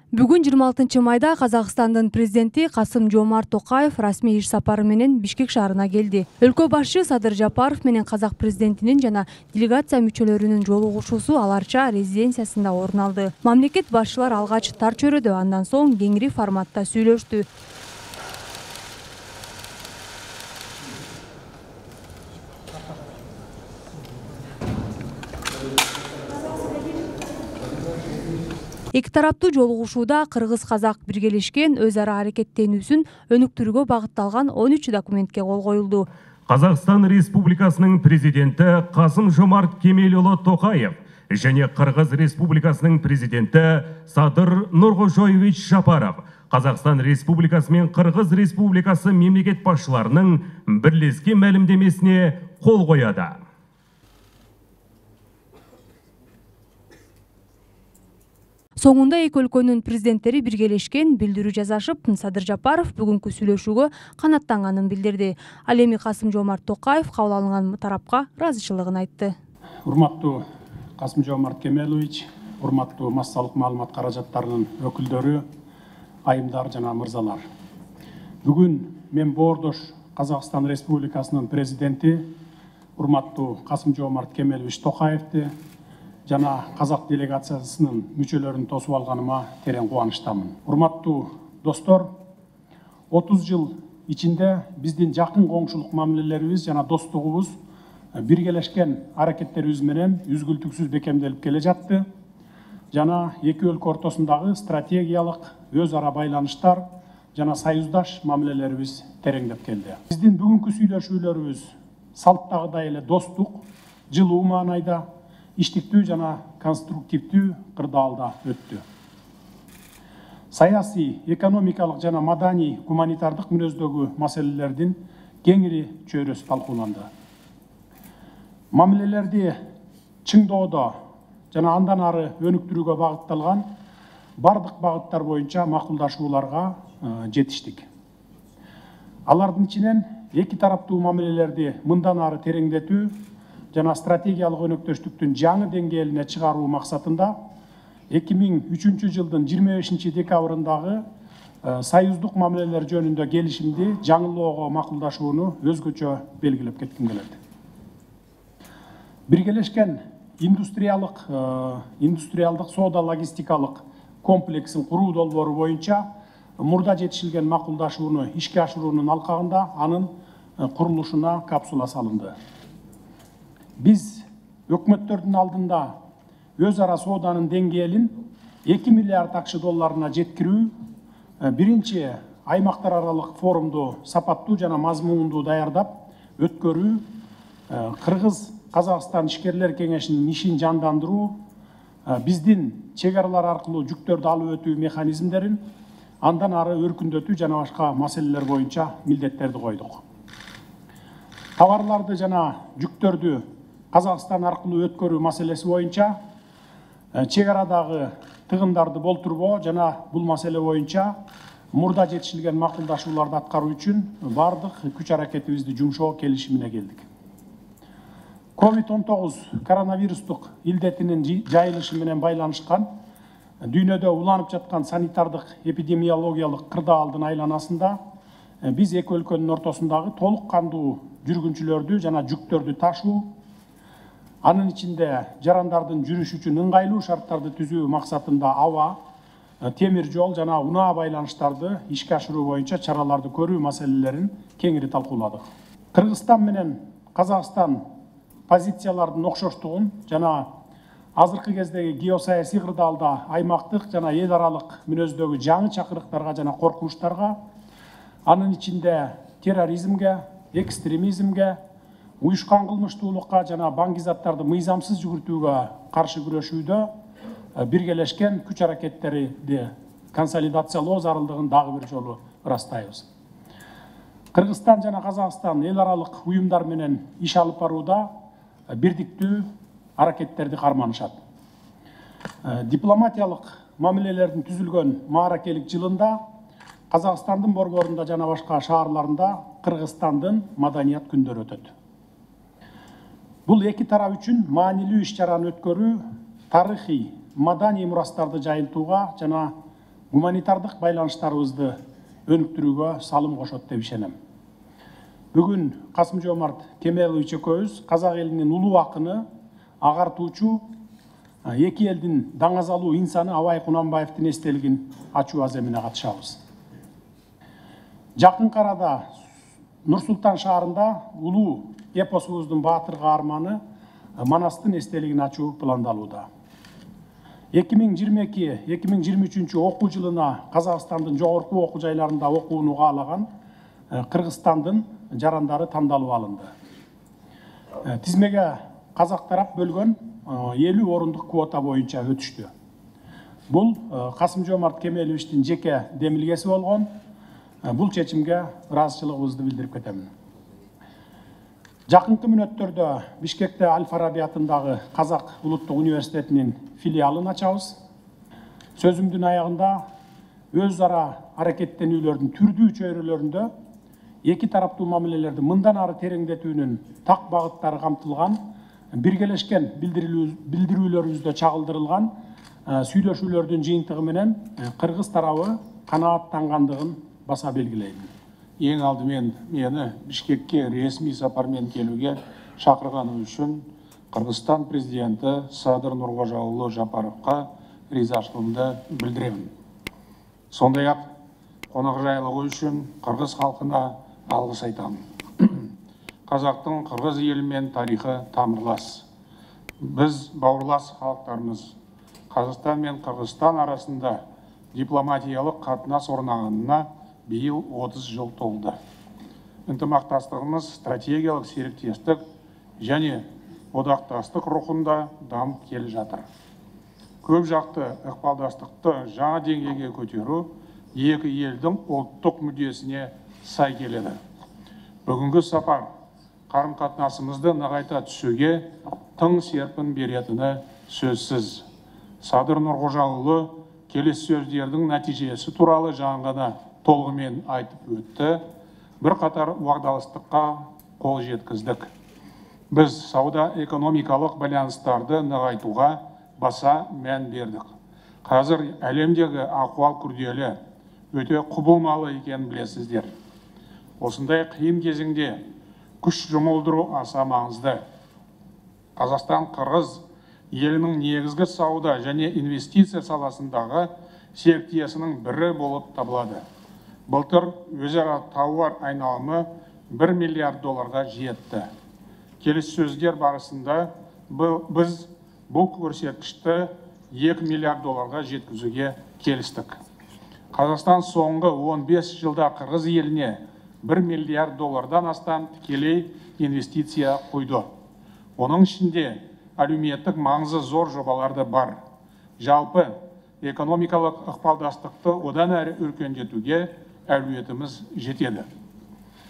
Бүгүн 26 майда Казакстандын президенти Касым-Жомарт Токаев расмий иш сапары менен Бишкек шаарына келди. Өлкө башчы Садыр Жапаров менен казак президентинин жана делегация мүчөлөрүнүн жолугушуусу аларча резиденциясында орун алды. Мамлекет башчылар алгач тар чөйрөдө, андан соң кеңири форматта сүйлөштү. Эки тараптуу жолугушууда кыргыз-казак биргелешкен өз ара аракеттенүүсүн өнүктүрүүгө багытталган 13 документке кол коюлду. Казакстан Республикасынын президенти Касым-Жомарт Кемелұлы Токаев және Кыргыз Республикасынын президенти Садыр Нуркожоевич Жапаров Казакстан Республикасы мен Кыргыз Республикасы мемлекет башчыларынын бирлескен маалимдемесине кол коёду. Соңунда эки өлкөнүн президенттери биргелешкен билдирүү жасашып, Садыр Жапаров бүгүнкү сүйлөшүүгө канаттанганын билдирди. Ал эми Касым-Жомарт Токаев кабыл алынган тарапка ыраазычылыгын айтты. Урматтуу Касым-Жомарт Кемелович, урматтуу массалык маалымат каражаттарынын өкүлдөрү, айымдар жана мырзалар. Бүгүн мен боордош Казакстан Республикасынын президенти урматтуу Касым-Жомарт Кемелович Токаевди жана казак делегациясынын мүчөлөрүн тосуп алганыма терең кубанычтамын. Урматтуу достор, 30 жыл ичинде биздин жакын коңшулук мамилелерибиз жана достугубуз биргелешкен аракеттерибиз менен үзгүлтүксүз бекемделип келе жатты. Жана эки өлкө ортосундагы стратегиялык өз ара байланыштар жана союздаш мамилелерибиз тереңдеп келди. Биздин бүгүнкү сүйлөшүүлөрүбүз салттагыдай эле достук, жылуу маанайда, иштиктүү жана конструктивдүү кырдаалда өттү. Саясий, экономикалык жана маданий, гуманитардык мүнөздөгү маселелердин кеңири чөйрөсү талкууланды. Мамилелерди чыңдоодо жана андан ары өнүктүрүүгө багытталган бардык багыттар боюнча макулдашууларга жетиштик. Алардын ичинен эки тараптуу мамилелерди мындан ары тереңдетүү жана стратегиялык өнөктөштүктүн жаңы деңгээлине чыгаруу максатында 2003 жылдын 25 декабрындагы союздук мамилелер жөнүндө келишимди жаңылоого макулдашууну өзгөчө белгилеп кетким келет. Биргелешкен индустриалдык соода логистикалык комплексин куруу долбоору боюнча мурда жетишилген макулдашууну ишке ашыруунун алкагында анын курулушуна капсула салынды. Биз өкмөттөрдүн алдында өз ара сооданын деңгээлин 2 миллиард акш долларына жеткирүү, биринчи аймактар аралык форумду сапаттуу жана мазмундуу даярдап өткөрүү, Кыргыз-Казакстан ишкерлер кеңешинин ишин жандандыруу, биздин чек аралар аркылуу жүктөрдү алып өтүү механизмдерин андан ары өркүндөтүү жана башка маселелер боюнча милдеттерди койдук. Товарларды жана жүктөрдү Казакстан аркылуу өткөрүү маселеси боюнча чек арадагы тыгындарды болтурбоо жана бул маселе боюнча мурда жетишилген макулдашууларды аткаруу үчүн бардык күч аракетибизди жумшоо келишимине келдик. COVID-19 коронавирустук илдетинин жайылышы менен байланышкан дүйнөдө уланып жаткан санитардык эпидемиологиялык кырдаалдын айланасында биз эки өлкөнүн ортосундагы толук кандуу жүргүнчүлөрдү жана жүктөрдү ташуу, анын ичинде жарандардын жүрүш үчүн ыңгайлуу шарттарды түзүү максатында аба, темир жол жана унаа байланыштарды ишке ашыруу боюнча чараларды көрүү маселелерин кеңири талкууладык. Кыргызстан менен Казакстан позициялардын окшоштугун жана азыркы кездеги геосаясий кырдаалда аймактык жана эл аралык мүнөздөгү жаңы чакырыктарга жана коркунучтарга, анын ичинде терроризмге, экстремизмге, уюшкан кылмыштуулукка жана баңгизаттарды мыйзамсыз жүгүртүүгө каршы күрөшүүдө биргелешкен күч аракеттерди консолидациялоо зарылдыгын дагы бир жолу ырастайбыз. Кыргызстан жана Казакстан эл аралык уюмдар менен иш алып барууда бирдиктүү аракеттерди карманышат. Дипломатиялык мамилелердин түзүлгөн мааракелик жылында Казакстандын борборунда жана башка шаарларында Кыргызстандын маданият күндөрү өтөт. Бул эки тарап үчүн маанилүү иш-чараны өткөрүү тарыхый, маданий мурастарды жайылтууга жана гуманитардык байланыштарыбызды өнүктүрүүгө салым кошот деп ишенем. Бүгүн Касым-Жомарт Кемелович экөөбүз казак элинин улуу акыны, агартуучу, эки элдин даңазалуу инсаны Абай Кунанбаевдин эстелигин ачуу аземине катышабыз. Жакынкы арада Нур-Султан шаарында улуу эпосубуздун баатыр каарманы Манастын эстелигин ачуу пландалууда. 2022-2023 окуу жылына Казакстандын жогорку окуу жайларында окууну каалаган Кыргызстандын жарандары тандалып алынды. Тизмеге казак тарап бөлгөн 50 орундук квота боюнча өтүштү. Бул Касым-Жомарт Кемеловичтин жеке демилгеси болгон. Бул чечимге ыраазычылыгыбызды билдирип кетемин. Жакынкы мүнөттөрдө Бишкекте Аль-Фараби атындагы Казак улуттук университетинин филиалын ачабыз. Сөзүмдүн аягында өз ара аракеттенүүлөрдүн түрдүү чөйрөлөрүндө эки тараптуу мамилелерди мындан ары тереңдетүүнүн так багыттары камтылган, биргелешкен билдирүүлөрүбүздө чагылдырылган сүйлөшүүлөрдүн жыйынтыгы менен Кыргыз тарабы канааттангандыгын баса белгилейм. Ең алдымен мені Бишкекке ресми сапармен келуге шақырғаны үшін Қырғызстан президенті Садыр Нуркожоұлы Жапаровқа ризашылығымды білдіремін. Сондай-ақ қонақжайлығы үшін Қырғыз халқына алғыс айтамын. Қазақтың Қырғыз елімен тарихы тамырлас. Біз бауырлас халықтарымыз. Қазақстан мен Қырғызстан арасында дипломатиялық қатынас орнағанына биыл 30 жыл толды. Ынтымақтастығымыз стратегиялық серіктестік және одақтастық рухында дамып келе жатыр. Көп жақты ықпалдастықты жаңа деңгейге көтеру екі елдің ұлттық мүддесіне сай келеді. Бүгінгі сапар қарым-қатынасымызды нығайта түсуге тың серпін беретіні сөзсіз. Садыр Нуркожоұлы келіссөздердің нәтижесі туралы жаңғана толығымен айтып өтті. Бір қатар уағдаластыққа қол жеткіздік. Біз сауда-экономикалық байланыстарды нығайтуға баса мән бердік. Қазір әлемдегі ахуал күрделі, өте құбылмалы екенін білесіздер. Осындай қиын кезеңде күш жұмылдыру аса маңызды. Қазақстан Қырғыз елінің негізгі сауда және инвестиция саласындағы серіктесінің бірі болып табылады. Былтыр өзара тауар айналымы 1 миллиард долларға жетті. Келіссөздер барысында біз бұл көрсеткішті 2 миллиард долларға жеткізуге келістік. Қазақстан соңғы 15 жылда Қырғыз еліне 1 миллиард доллардан астам тікелей инвестиция құйды. Оның ішінде әлеуметтік маңызы зор жобаларды бар. Жалпы экономикалық ықпалдастықты одан әрі өркендетуге әлеуетіміз жетеді.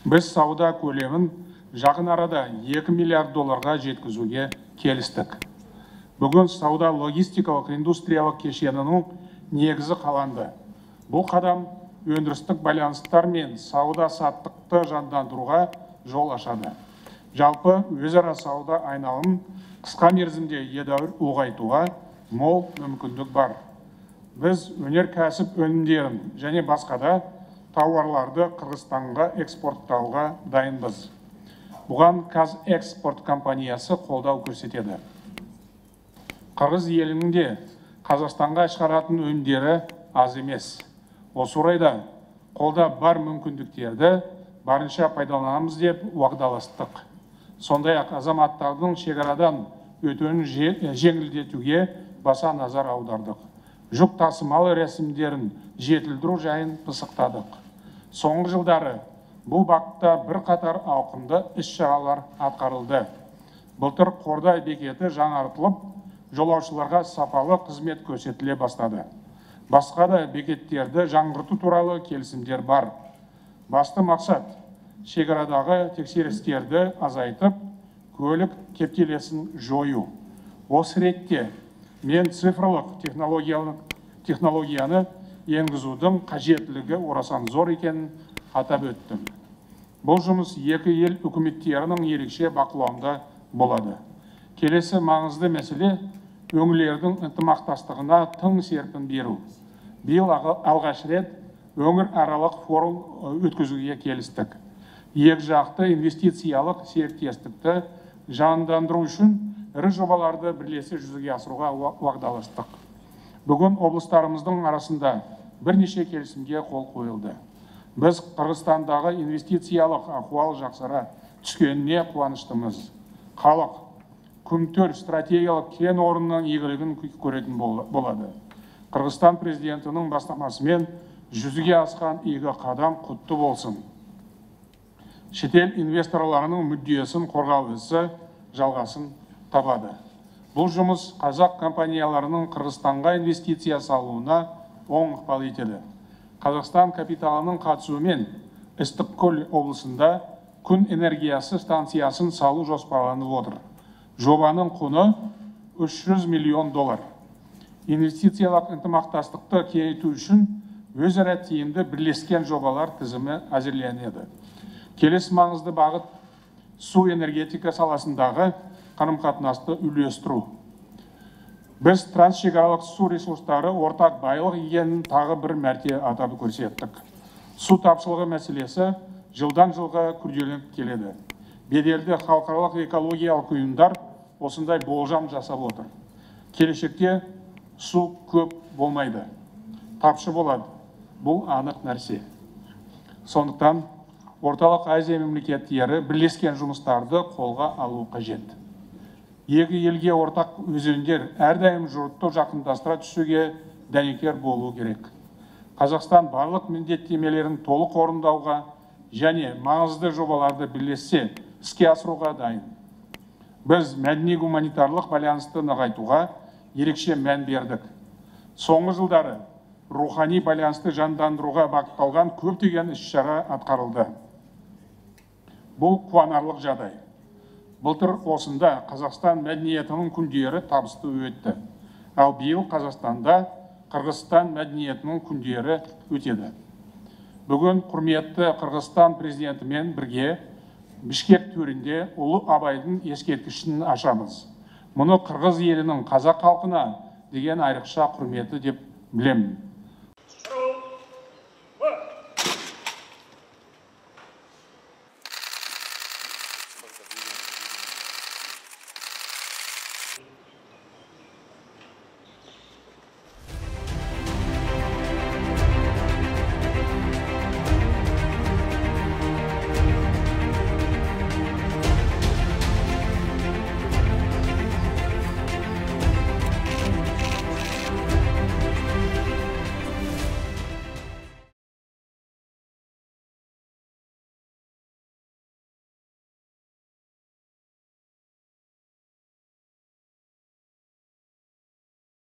Біз сауда көлемін жақын арада 2 миллиард долларға жеткізуге келістік. Бүгін сауда логистикалық индустриялық кешенінің негізі қаланды. Бұл қадам өндірістік байланыстар мен сауда саттықты жандандыруға жол ашады. Жалпы өзара сауда айналымын қысқа мерзімде едәуір ұлғайтуға мол мүмкіндік бар. Біз өнеркәсіп өнімдерін және басқада тауарларды Қырғызстанға экспорттауға дайынбыз. Бұған Қазэкспорт компаниясы қолдау көрсетеді. Қырғыз елінде Қазақстанға шығаратын өнімдері аз емес. Осы орайда қолда бар мүмкіндіктерді барынша пайдаланамыз деп уағдаластық. Сондай-ақ азаматтардың шекарадан өтуін жеңілдетуге баса назар аудардық. Жүк тасымалы рәсімдерін жетілдіру жайын пысықтадық. Соңғы жылдары бұл бағытта бірқатар ауқымды іс-шаралар атқарылды. Былтыр Қордай бекеті жаңартылып, жолаушыларға сапалы қызмет көрсетіле бастады. Басқа да бекеттерді жаңғырту туралы келісімдер бар. Басты мақсат шекарадағы тексерістерді азайтып, көлік кептелесін жою. Осы ретте мен цифрлық технологияны енгізудің қажеттілігі орасан зор екенін атап өттім. Бұл жұмыс екі ел үкіметтерінің ерекше бақылауында болады. Келесі маңызды мәселе өңірлердің ынтымақтастығына тың серпін беру. биыл алғаш рет өңір аралық форум өткізуге келістік. Екі жақты инвестициялық серіктестікті жандандыру үшін ірі жобаларды бірлесе жүзеге асыруға уағдаластық. Бүгін облыстарымыздың арасында бірнеше келісімге қол қойылды. Біз Қырғызстандағы инвестициялық ахуал жақсара түскеніне қуаныштымыз. Халық күмтөр стратегиялық кен орнының игілігін көретін болады. Қырғызстан президентінің бастамасымен жүзеге асқан игі қадам құтты болсын. Шетел инвесторларының мүддесін қорғау ісі жалғасын табады. Бұл жұмыс қазақ компанияларының Қырғызстанға инвестиция салуына оң ықпал етеді. Қазақстан капиталының қатысуымен Ыстықкөл облысында күн энергиясы станциясын салу жоспарланып отыр. Жобаның құны $300 миллион. Инвестициялық ынтымақтастықты кеңейту үшін өзара тиімді бірлескен жобалар тізімі әзірленеді. Келесі маңызды бағыт су энергетика саласындағы қарым-қатынасты үйлестіру. Біз трансшекаралық су ресурстары ортақ байлық екенін тағы бір мәрте атап көрсеттік. Су тапшылығы мәселесі жылдан жылға күрделеніп келеді. Беделді халықаралық экологиялық ұйымдар осындай болжам жасап отыр. Келешекте су көп болмайды, тапшы болады. Бұл анық нәрсе. Сондықтан Орталық Азия мемлекеттері бірлескен жұмыстарды қолға алу қажет. Екі елге ортақ өзендер әрдайым жұртты жақындастыра түсуге дәнекер болу керек. Қазақстан барлық міндеттемелерін толық орындауға және маңызды жобаларды бірлесе іске асыруға дайын. Біз мәдени-гуманитарлық байланысты нығайтуға ерекше мән бердік. Соңғы жылдары рухани байланысты жандандыруға бағытталған көптеген іс-шара атқарылды. Бұл қуанарлық жағдай. Былтыр осында Қазақстан мәдениетінің күндері табысты өтті. Ал биыл Қазақстанда Қырғызстан мәдениетінің күндері өтеді. Бүгін құрметті Қырғызстан президентімен бірге Бішкек төрінде Ұлы Абайдың ескерткішін ашамыз. Мұны қырғыз елінің қазақ халқына деген айрықша құрметі деп білемін.